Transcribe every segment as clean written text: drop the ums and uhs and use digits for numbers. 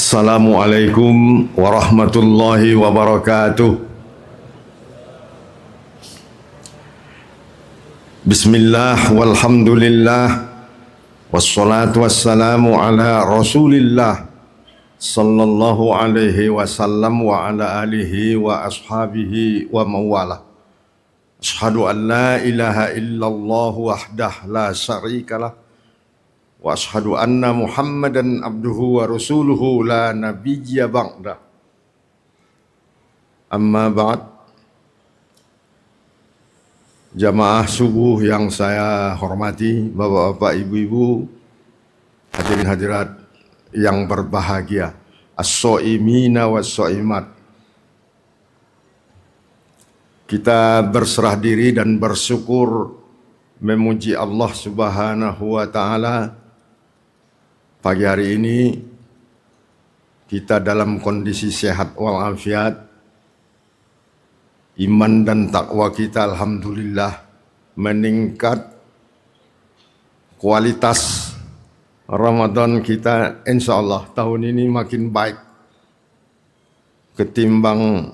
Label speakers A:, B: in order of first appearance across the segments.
A: Assalamualaikum warahmatullahi wabarakatuh. Bismillah walhamdulillah wassalatu wassalamu ala rasulillah sallallahu alaihi wasallam wa ala alihi wa ashabihi wa mawala. Ashhadu an la ilaha illallah wahdah la syarikalah wa ashhadu anna Muhammadan abduhu wa rasuluhu la nabiyya ba'da. Amma ba'd. Jamaah subuh yang saya hormati, bapak-bapak, ibu-ibu, hadirin hadirat yang berbahagia, as-shaimina was-shaimat. Kita berserah diri dan bersyukur memuji Allah Subhanahu wa taala. Pagi hari ini kita dalam kondisi sehat walafiat, iman dan takwa kita alhamdulillah meningkat, kualitas Ramadan kita insya Allah tahun ini makin baik ketimbang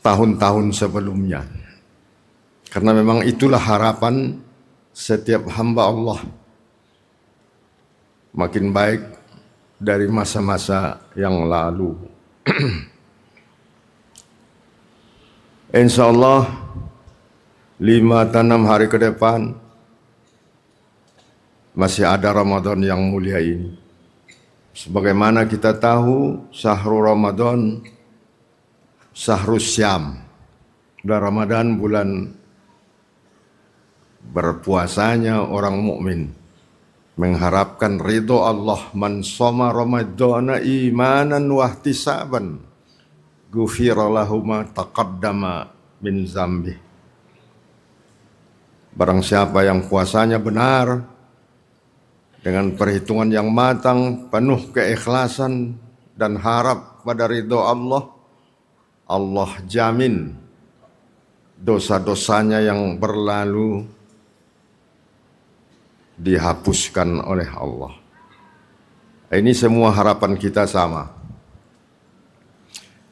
A: tahun-tahun sebelumnya, karena memang itulah harapan setiap hamba Allah, makin baik dari masa-masa yang lalu. Insya Allah 5-6 hari ke depan masih ada Ramadan yang mulia ini. Sebagaimana kita tahu, syahrul Ramadan, syahrus syam, bulan Ramadan bulan berpuasanya orang mukmin, mengharapkan ridho Allah. Man shoma ramadhana imanan wahtisaban ghufira lahu ma taqaddama min dzambi. Barang siapa yang puasanya benar dengan perhitungan yang matang, penuh keikhlasan dan harap pada ridho Allah, Allah jamin dosa-dosanya yang berlalu dihapuskan oleh Allah. Ini semua harapan kita sama.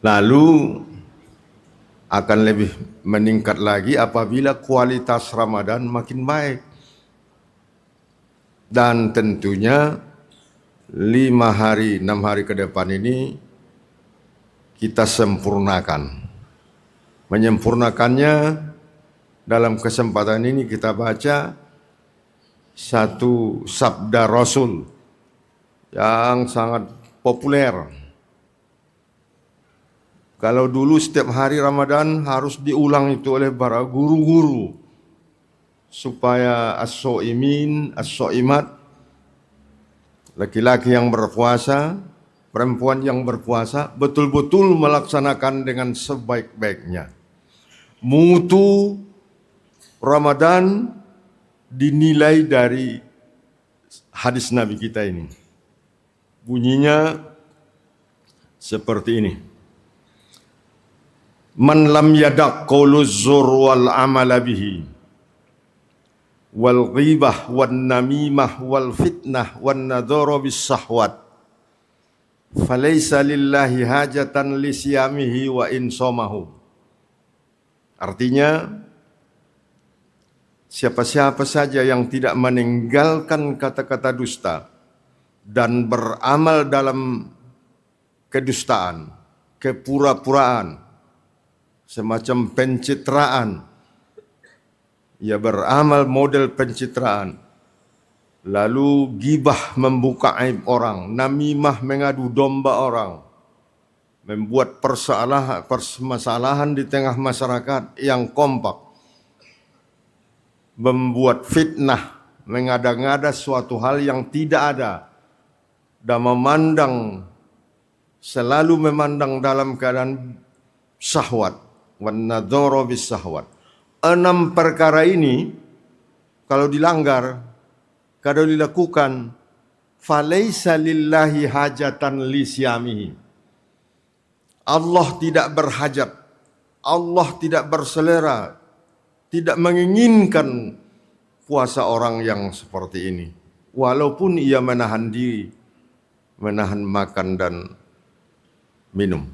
A: Lalu akan lebih meningkat lagi apabila kualitas Ramadan makin baik. Dan tentunya 5 hari, 6 hari ke depan ini kita sempurnakan. Menyempurnakannya dalam kesempatan ini kita baca satu sabda Rasul yang sangat populer. Kalau dulu setiap hari Ramadan harus diulang itu oleh para guru-guru supaya as-shaimin, as-shaimat, laki-laki yang berpuasa, perempuan yang berpuasa betul-betul melaksanakan dengan sebaik-baiknya. Mutu Ramadan dinilai dari hadis Nabi kita ini. Bunyinya seperti ini. Man lam yadak qauluz zur wal amala bihi wal ghibah wan namimah wal fitnah wan nadhara bis sahwat falaysa lillahi hajatan li siyamihi wa insamahu. Artinya, siapa-siapa saja yang tidak meninggalkan kata-kata dusta dan beramal dalam kedustaan, kepura-puraan, semacam pencitraan, ia beramal model pencitraan, lalu gibah membuka aib orang, namimah mengadu domba orang, membuat permasalahan di tengah masyarakat yang kompak, membuat fitnah, mengada-ngada suatu hal yang tidak ada, dan selalu memandang dalam keadaan syahwat, wan nadhara bis syahwat. 6 perkara ini kalau dilanggar, kalau dilakukan, falaisa lillahi hajatan li siyamihi. Allah tidak berhajat, Allah tidak berselera, tidak menginginkan puasa orang yang seperti ini. Walaupun ia menahan diri menahan makan dan minum.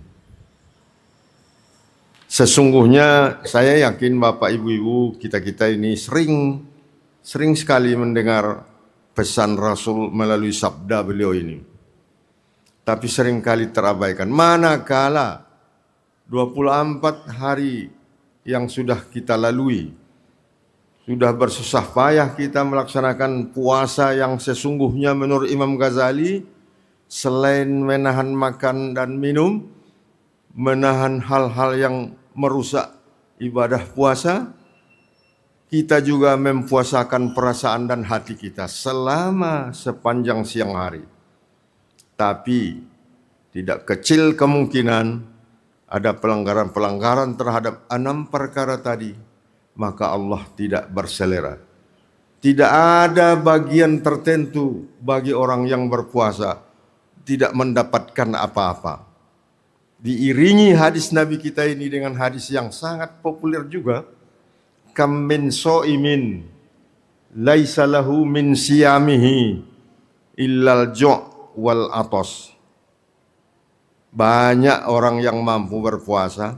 A: Sesungguhnya saya yakin Bapak Ibu-ibu kita ini sering sekali mendengar pesan Rasul melalui sabda beliau ini. Tapi seringkali terabaikan. Manakala 24 hari yang sudah kita lalui, sudah bersusah payah kita melaksanakan puasa yang sesungguhnya menurut Imam Ghazali, selain menahan makan dan minum, menahan hal-hal yang merusak ibadah puasa, kita juga mempuasakan perasaan dan hati kita selama sepanjang siang hari. Tapi tidak kecil kemungkinan ada pelanggaran-pelanggaran terhadap 6 perkara tadi, maka Allah tidak berselera. Tidak ada bagian tertentu bagi orang yang berpuasa tidak mendapatkan apa-apa. Diiringi hadis Nabi kita ini dengan hadis yang sangat populer juga. Kam min so'imin laisa lahu min siyamihi illal ju' wal atos. Banyak orang yang mampu berpuasa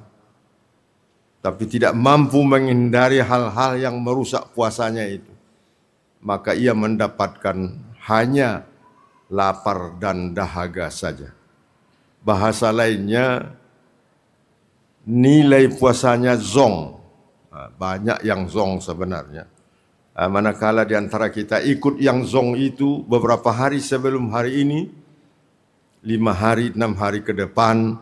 A: tapi tidak mampu menghindari hal-hal yang merusak puasanya itu. Maka ia mendapatkan hanya lapar dan dahaga saja. Bahasa lainnya, nilai puasanya zong. Banyak yang zong sebenarnya. Manakala di antara kita ikut yang zong itu beberapa hari sebelum hari ini, 5 hari, 6 hari ke depan,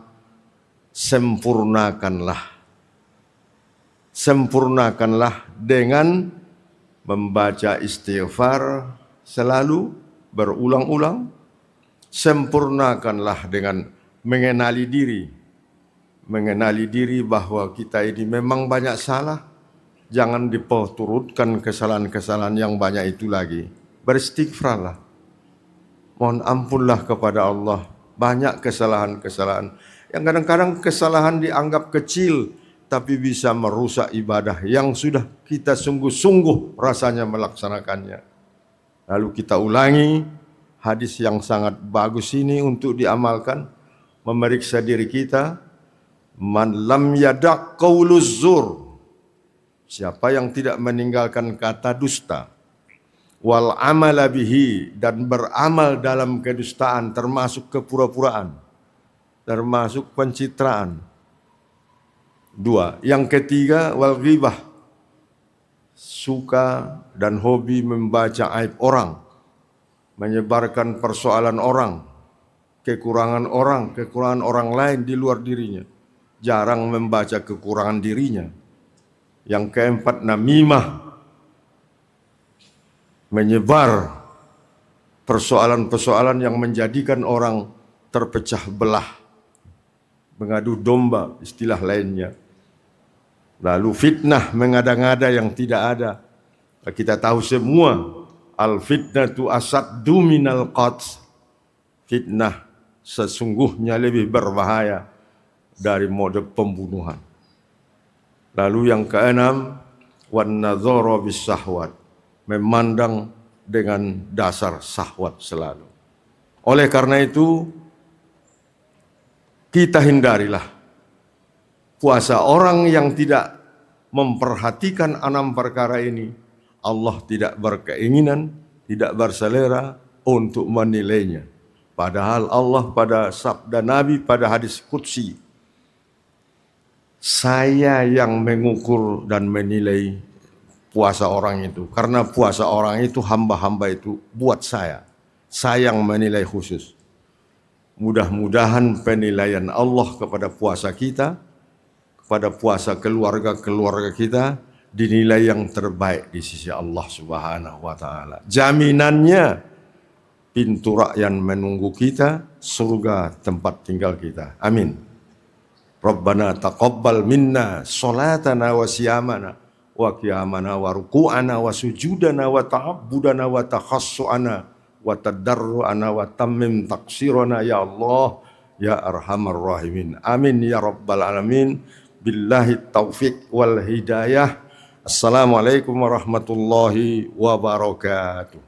A: sempurnakanlah dengan membaca istighfar selalu berulang-ulang. Sempurnakanlah dengan mengenali diri bahwa kita ini memang banyak salah. Jangan diperturutkan kesalahan-kesalahan yang banyak itu lagi. Beristighfarlah. Mohon ampunlah kepada Allah. Banyak kesalahan-kesalahan yang kadang-kadang kesalahan dianggap kecil, tapi bisa merusak ibadah yang sudah kita sungguh-sungguh rasanya melaksanakannya. Lalu kita ulangi hadis yang sangat bagus ini untuk diamalkan, memeriksa diri kita. Man lam yadak qauluz zur, siapa yang tidak meninggalkan kata dusta, wal amala bihi, dan beramal dalam kedustaan, termasuk kepura-puraan, termasuk pencitraan. 2. Yang ketiga, wal ghibah, suka dan hobi membaca aib orang, menyebarkan persoalan orang, kekurangan orang lain di luar dirinya. Jarang membaca kekurangan dirinya. Yang keempat, namimah, menyebar persoalan-persoalan yang menjadikan orang terpecah belah, mengadu domba, istilah lainnya. Lalu fitnah, mengada-ngada yang tidak ada. Kita tahu semua, al-fitnatu asaddu minal qatl. Fitnah sesungguhnya lebih berbahaya dari mode pembunuhan. Lalu yang keenam, wan nadhara bis syahwat, memandang dengan dasar syahwat selalu. Oleh karena itu, kita hindarilah puasa orang yang tidak memperhatikan 6 perkara ini. Allah tidak berkeinginan, tidak berselera untuk menilainya. Padahal Allah pada sabda Nabi pada hadis qudsi, saya yang mengukur dan menilai puasa orang itu. Karena puasa orang itu, hamba-hamba itu buat saya. Saya yang menilai khusus. Mudah-mudahan penilaian Allah kepada puasa kita, kepada puasa keluarga-keluarga kita, dinilai yang terbaik di sisi Allah Subhanahu wa Ta'ala. Jaminannya, pintu rakyat menunggu kita, surga tempat tinggal kita. Amin. Rabbana taqabbal minna salatana wa siyamana wa qiyamana wa ruku'ana wa sujudana wa ta'abbudana wa takhassu'ana wa tadarru'ana wa tammim taqsirana ya Allah ya arhamar rahimin. Amin ya rabbal alamin. Billahi taufiq wal hidayah. Assalamualaikum warahmatullahi wabarakatuh.